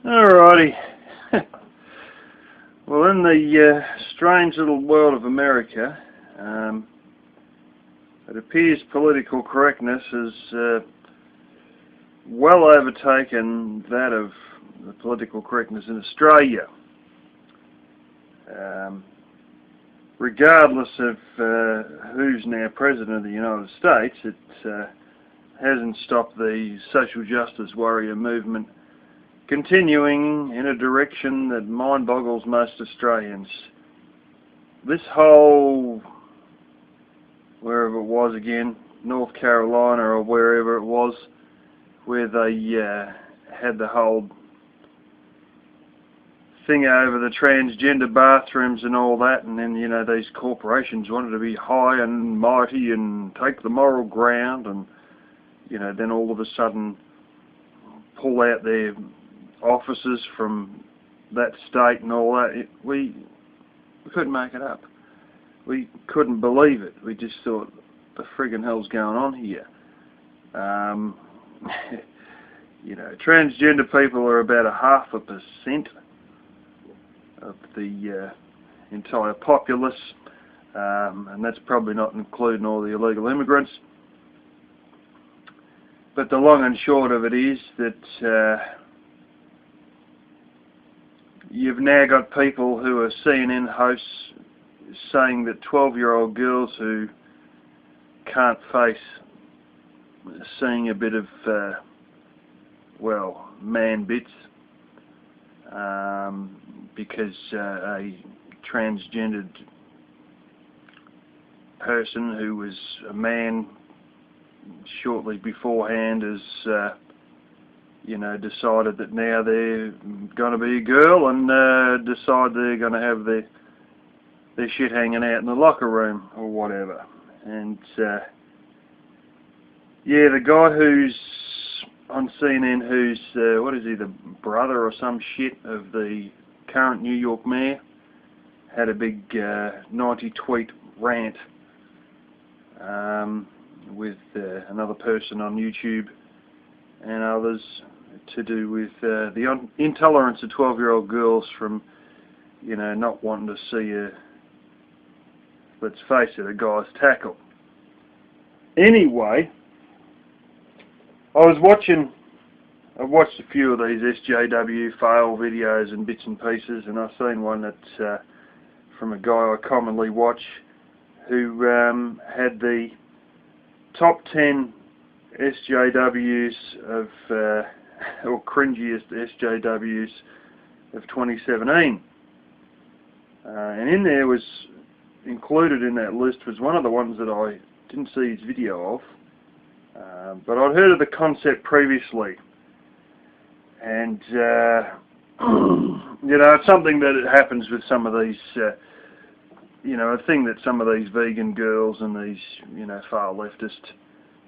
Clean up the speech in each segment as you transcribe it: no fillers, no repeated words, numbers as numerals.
Alrighty. Well, in the strange little world of America, it appears political correctness has well overtaken that of the political correctness in Australia. Regardless of who's now President of the United States, it hasn't stopped the social justice warrior movement continuing in a direction that mind boggles most Australians. This whole, wherever it was again, North Carolina or wherever it was, where they had the whole thing over the transgender bathrooms and all that, and then, you know, these corporations wanted to be high and mighty and take the moral ground, and, you know, then all of a sudden pull out their officers from that state and all that. We couldn't make it up. We couldn't believe it. We just thought, the friggin' hell's going on here? You know, transgender people are about 0.5% of the entire populace, and that's probably not including all the illegal immigrants. But the long and short of it is that you've now got people who are CNN hosts saying that 12-year-old girls who can't face seeing a bit of, well, man bits, because a transgendered person who was a man shortly beforehand has, you know, decided that now they're going to be a girl, and decide they're going to have their shit hanging out in the locker room or whatever. And yeah, the guy who's on CNN, who's what is he, the brother or some shit of the current New York mayor, had a big 90-tweet rant with another person on YouTube and others, to do with the intolerance of 12-year-old girls from, you know, not wanting to see a, let's face it, a guy's tackle. Anyway, I've watched a few of these SJW fail videos and bits and pieces, and I've seen one that from a guy I commonly watch, who had the top 10 SJWs of or cringiest SJWs of 2017, and in there was included in that list was one of the ones that I didn't see his video of, but I'd heard of the concept previously, and you know, it's something that it happens with some of these, you know, a thing that some of these vegan girls and these, you know, far leftist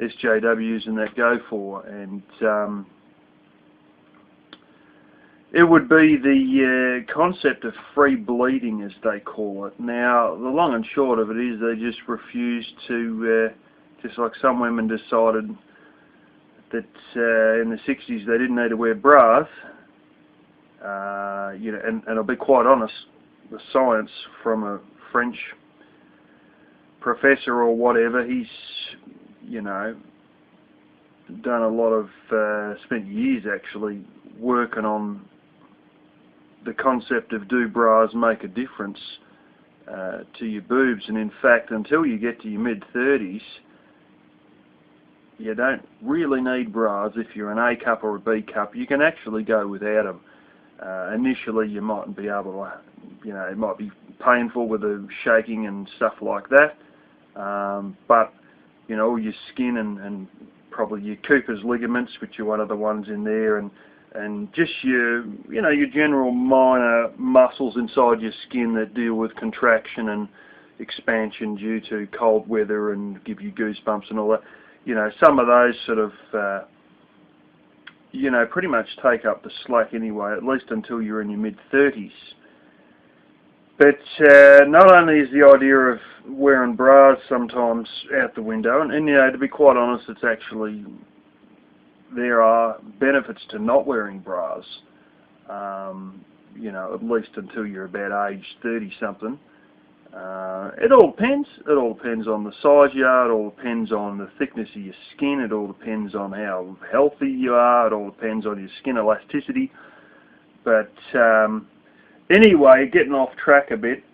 SJWs and that go for, and it would be the concept of free bleeding, as they call it. Now, the long and short of it is they just refuse to, just like some women decided that in the 60s they didn't need to wear bras, you know, and I'll be quite honest, the science from a French professor or whatever, he's, you know, done a lot of, spent years actually working on the concept of, do bras make a difference to your boobs? And in fact, until you get to your mid-30s, you don't really need bras. If you're an A cup or a B cup, you can actually go without them. Initially, you mightn't be able to, you know, it might be painful with the shaking and stuff like that, but, you know, all your skin and probably your Cooper's ligaments, which are one of the ones in there, and just your, you know, your general minor muscles inside your skin that deal with contraction and expansion due to cold weather and give you goosebumps and all that. You know, some of those sort of, you know, pretty much take up the slack anyway, at least until you're in your mid-30s. But not only is the idea of wearing bras sometimes out the window, and you know, to be quite honest, it's actually, there are benefits to not wearing bras. you know, at least until you're about age 30-something. It all depends. It all depends on the size you are. It all depends on the thickness of your skin. It all depends on how healthy you are. It all depends on your skin elasticity. But anyway, getting off track a bit,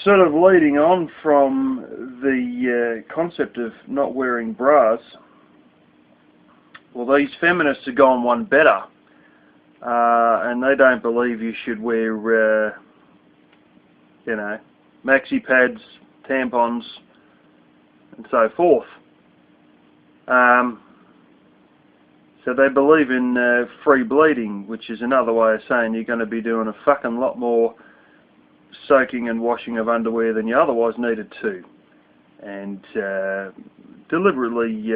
sort of leading on from the concept of not wearing bras, well, these feminists have gone one better, and they don't believe you should wear, you know, maxi pads, tampons, and so forth. So they believe in free bleeding, which is another way of saying you're going to be doing a fucking lot more soaking and washing of underwear than you otherwise needed to, and deliberately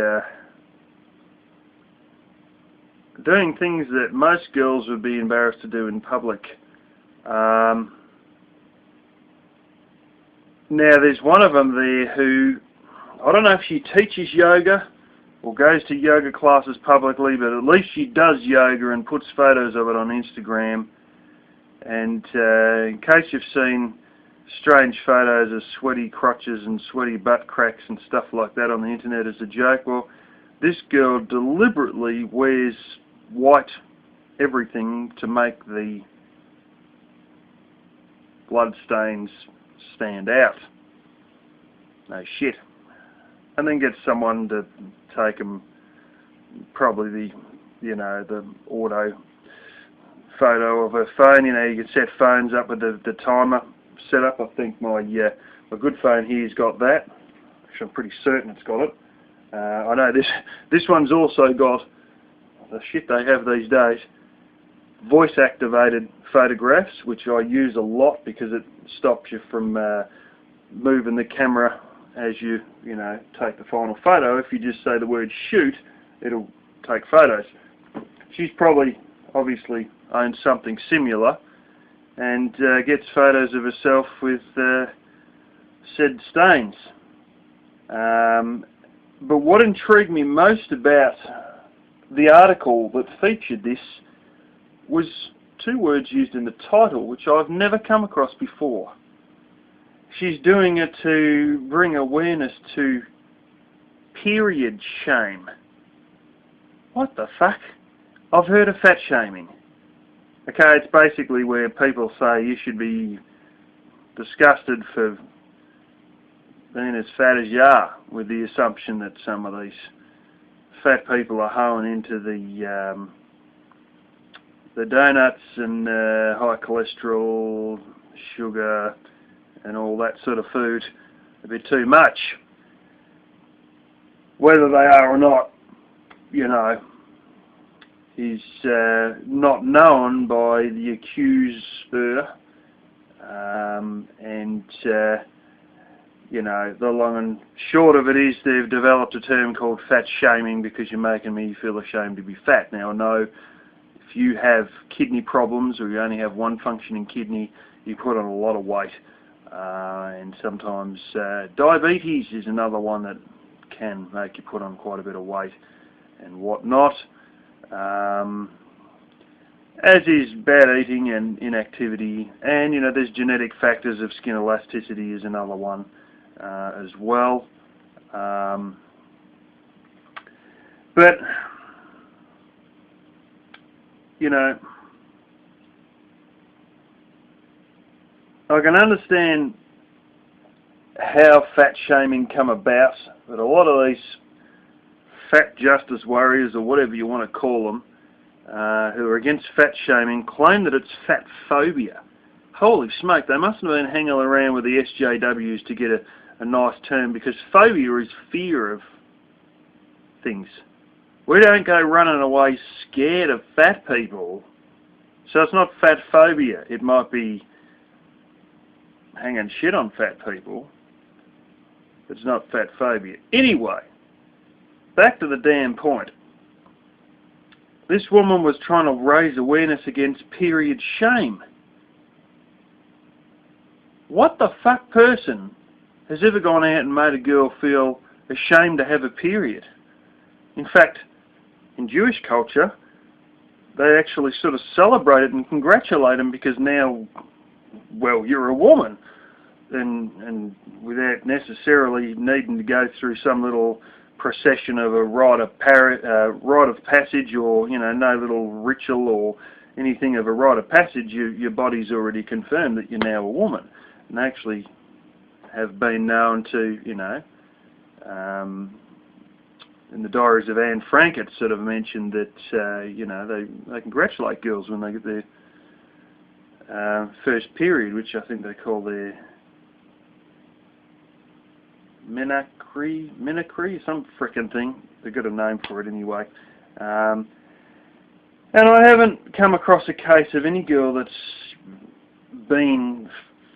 doing things that most girls would be embarrassed to do in public. Now there's one of them there who, I don't know if she teaches yoga or goes to yoga classes publicly, but at least she does yoga and puts photos of it on Instagram. And in case you've seen strange photos of sweaty crotches and sweaty butt cracks and stuff like that on the internet as a joke, well, this girl deliberately wears white everything to make the blood stains stand out. No shit. And then gets someone to take them, probably the, you know, the auto photo of her phone. You know, you can set phones up with the timer set up. I think my good phone here's got that. Actually, I'm pretty certain it's got it. I know this one's also got the shit they have these days, voice-activated photographs, which I use a lot because it stops you from moving the camera as you know, take the final photo. If you just say the word shoot, it'll take photos. She's probably, obviously, owns something similar and gets photos of herself with said stains. But what intrigued me most about the article that featured this was two words used in the title which I've never come across before. She's doing it to bring awareness to period shame. What the fuck? I've heard of fat shaming. Okay, it's basically where people say you should be disgusted for being as fat as you are, with the assumption that some of these fat people are hoeing into the donuts and high cholesterol, sugar, and all that sort of food a bit too much. Whether they are or not, you know, is not known by the accuser, and you know, the long and short of it is they've developed a term called fat shaming because you're making me feel ashamed to be fat. Now I know if you have kidney problems or you only have one functioning kidney, you put on a lot of weight, and sometimes diabetes is another one that can make you put on quite a bit of weight and whatnot, as is bad eating and inactivity, and you know, there's genetic factors of skin elasticity is another one as well. But you know, I can understand how fat shaming come about, but a lot of these fat justice warriors, or whatever you want to call them, who are against fat shaming, claim that it's fat phobia. Holy smoke, they must have been hanging around with the SJWs to get a nice term, because phobia is fear of things. We don't go running away scared of fat people, so it's not fat phobia. It might be hanging shit on fat people, but it's not fat phobia. Anyway, back to the damn point. This woman was trying to raise awareness against period shame. What the fuck person has ever gone out and made a girl feel ashamed to have a period? In fact, in Jewish culture, they actually sort of celebrate it and congratulate them because now, well, you're a woman, and without necessarily needing to go through some little procession of a rite of passage, or no little ritual or anything of a rite of passage. Your body's already confirmed that you're now a woman, and they actually have been known to, in the diaries of Anne Frank, it sort of mentioned that they congratulate girls when they get their first period, which I think they call their menarche, some frickin' thing. They've got a name for it anyway. And I haven't come across a case of any girl that's been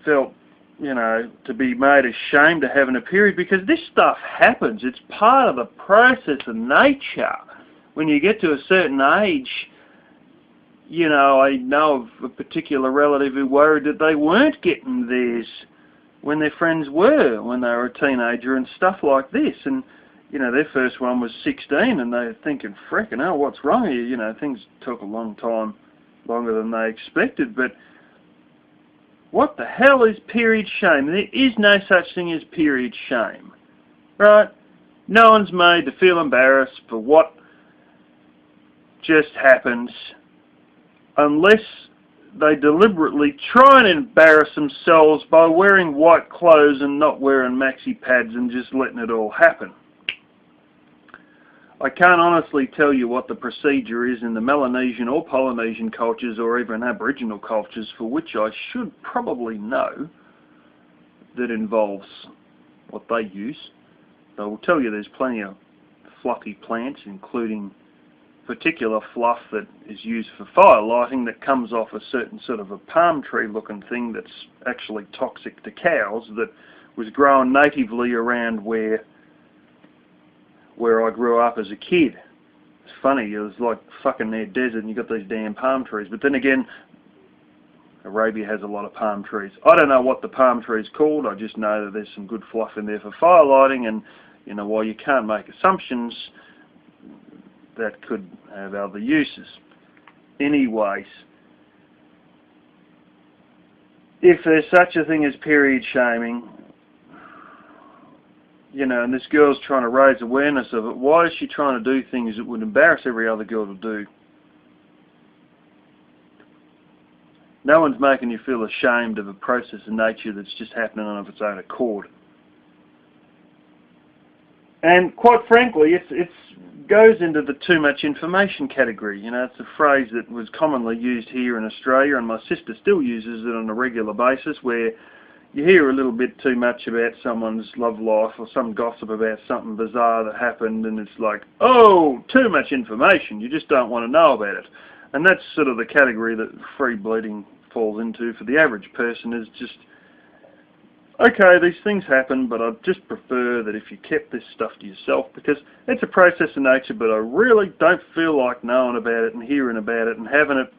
felt, to be made ashamed of having a period, because this stuff happens. It's part of the process of nature. When you get to a certain age, I know of a particular relative who worried that they weren't getting theirs when their friends were, when they were a teenager and stuff like this. And, their first one was 16 and they're thinking, frickin' hell, what's wrong with you? Things took a long time, longer than they expected. But what the hell is period shame? There is no such thing as period shame, right? No one's made to feel embarrassed for what just happens, unless they deliberately try and embarrass themselves by wearing white clothes and not wearing maxi pads and just letting it all happen. I can't honestly tell you what the procedure is in the Melanesian or Polynesian cultures, or even Aboriginal cultures, for which I should probably know, that involves what they use. I will tell you there's plenty of fluffy plants, including particular fluff that is used for fire lighting, that comes off a certain sort of a palm tree looking thing that's actually toxic to cows, that was grown natively around where I grew up as a kid. It's funny, it was like fucking near desert and you got these damn palm trees. But then again, Arabia has a lot of palm trees. I don't know what the palm tree's called, I just know that there's some good fluff in there for fire lighting, and while you can't make assumptions, that could have other uses. Anyways, if there's such a thing as period shaming, and this girl's trying to raise awareness of it, why is she trying to do things that would embarrass every other girl to do? No one's making you feel ashamed of a process of nature that's just happening of its own accord. And quite frankly, it goes into the too much information category. It's a phrase that was commonly used here in Australia, and my sister still uses it on a regular basis, where you hear a little bit too much about someone's love life or some gossip about something bizarre that happened, and it's like, oh, too much information, you just don't want to know about it. And that's sort of the category that free bleeding falls into for the average person, is just, okay, these things happen, but I'd just prefer that if you kept this stuff to yourself, because it's a process of nature, but I really don't feel like knowing about it and hearing about it and having it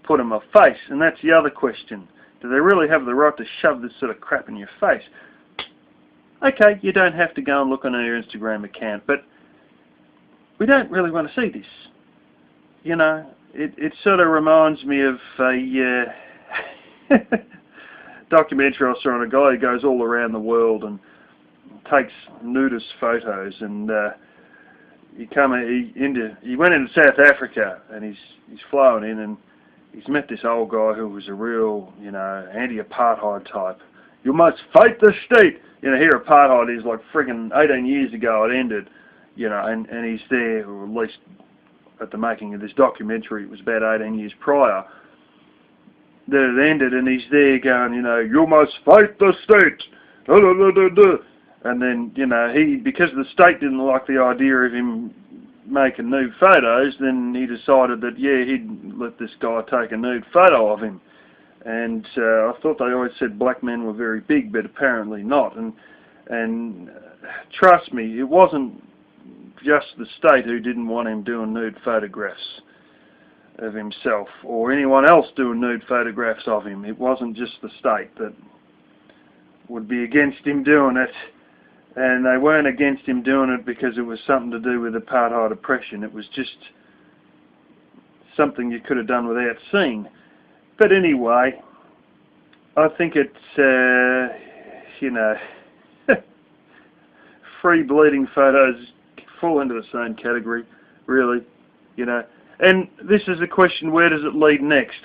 put in my face. And that's the other question. Do they really have the right to shove this sort of crap in your face? Okay, you don't have to go and look on your Instagram account, but we don't really want to see this. It sort of reminds me of a documentary I saw on a guy who goes all around the world and takes nudist photos, and he went into South Africa, and he's flown in, and he's met this old guy who was a real, anti-apartheid type. You must fight the state. Here apartheid is like friggin' 18 years ago it ended, and he's there, or at least at the making of this documentary, it was about 18 years prior that it ended, and he's there going, you must fight the state. And then, because the state didn't like the idea of him making nude photos, then he decided that, he'd let this guy take a nude photo of him. And I thought they always said black men were very big, but apparently not. And trust me, it wasn't just the state who didn't want him doing nude photographs of himself, or anyone else doing nude photographs of him. It wasn't just the state that would be against him doing it, and they weren't against him doing it because it was something to do with apartheid oppression. It was just something you could have done without seeing. But anyway, I think it's, you know, free bleeding photos fall into the same category, really, you know. And this is the question, where does it lead next?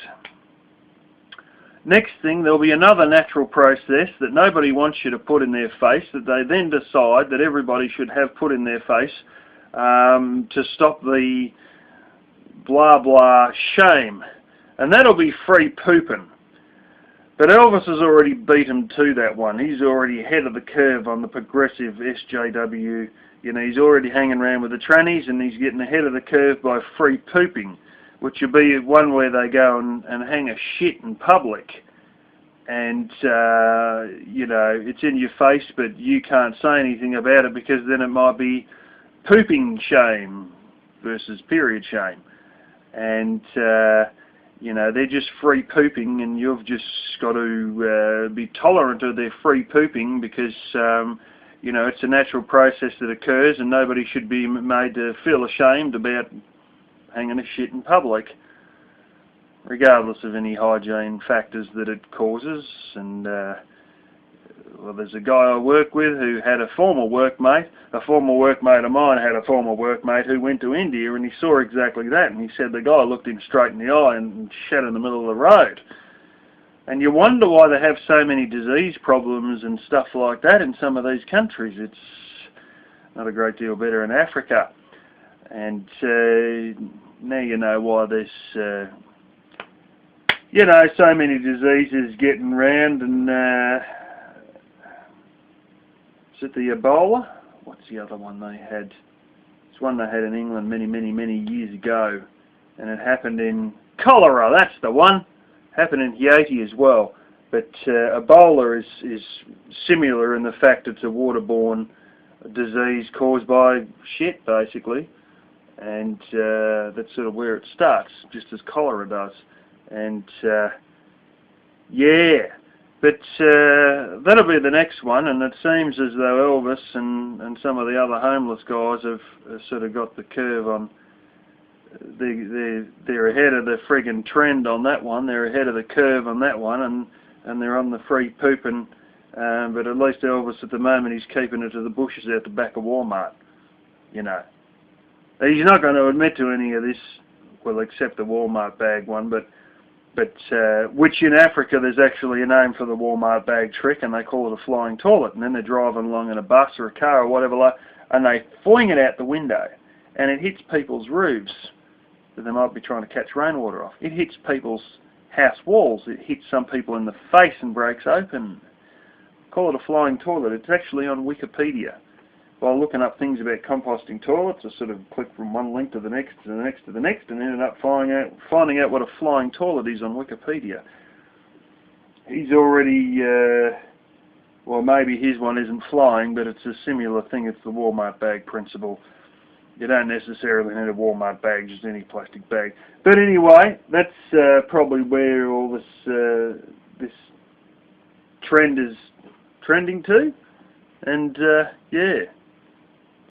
Next thing, there'll be another natural process that nobody wants you to put in their face, that they then decide that everybody should have put in their face to stop the blah blah shame. And that'll be free pooping. But Elvis has already beat him to that one. He's already ahead of the curve on the progressive SJW. You know, he's already hanging around with the trannies, and he's getting ahead of the curve by free pooping, which will be one where they go and hang a shit in public. And, you know, it's in your face, but you can't say anything about it because then it might be pooping shame versus period shame. And, you know, they're just free pooping, and you've just got to be tolerant of their free pooping because, you know, it's a natural process that occurs, and nobody should be made to feel ashamed about hanging a shit in public, regardless of any hygiene factors that it causes. And well, there's a guy I work with who had a former workmate of mine had a former workmate who went to India, and he saw exactly that, and he said the guy looked him straight in the eye and shat in the middle of the road. And you wonder why they have so many disease problems and stuff like that in some of these countries. It's not a great deal better in Africa. And now you know why there's, you know, so many diseases getting round. And is it the Ebola? What's the other one they had? It's one they had in England many years ago, and it happened in cholera. That's the one. Happened in Haiti as well. But Ebola is similar in the fact it's a waterborne disease caused by shit, basically. And that's sort of where it starts, just as cholera does. And yeah, but that'll be the next one. And it seems as though Elvis and some of the other homeless guys have sort of got the curve on. They're ahead of the friggin' trend on that one. They're ahead of the curve on that one, and they're on the free pooping. But at least Elvis at the moment, he's keeping it to the bushes out the back of Walmart. You know, he's not going to admit to any of this, well, except the Walmart bag one. But which in Africa there's actually a name for the Walmart bag trick, and they call it a flying toilet. And then they're driving along in a bus or a car or whatever, and they fling it out the window, and it hits people's roofs that they might be trying to catch rainwater off. It hits people's house walls. It hits some people in the face and breaks open. Call it a flying toilet. It's actually on Wikipedia. While looking up things about composting toilets, I sort of clicked from one link to the next to the next to the next, and ended up finding out what a flying toilet is on Wikipedia. He's already, well, maybe his one isn't flying, but it's a similar thing. It's the Walmart bag principle. You don't necessarily need a Walmart bag, just any plastic bag. But anyway, that's probably where all this trend is trending to. And yeah.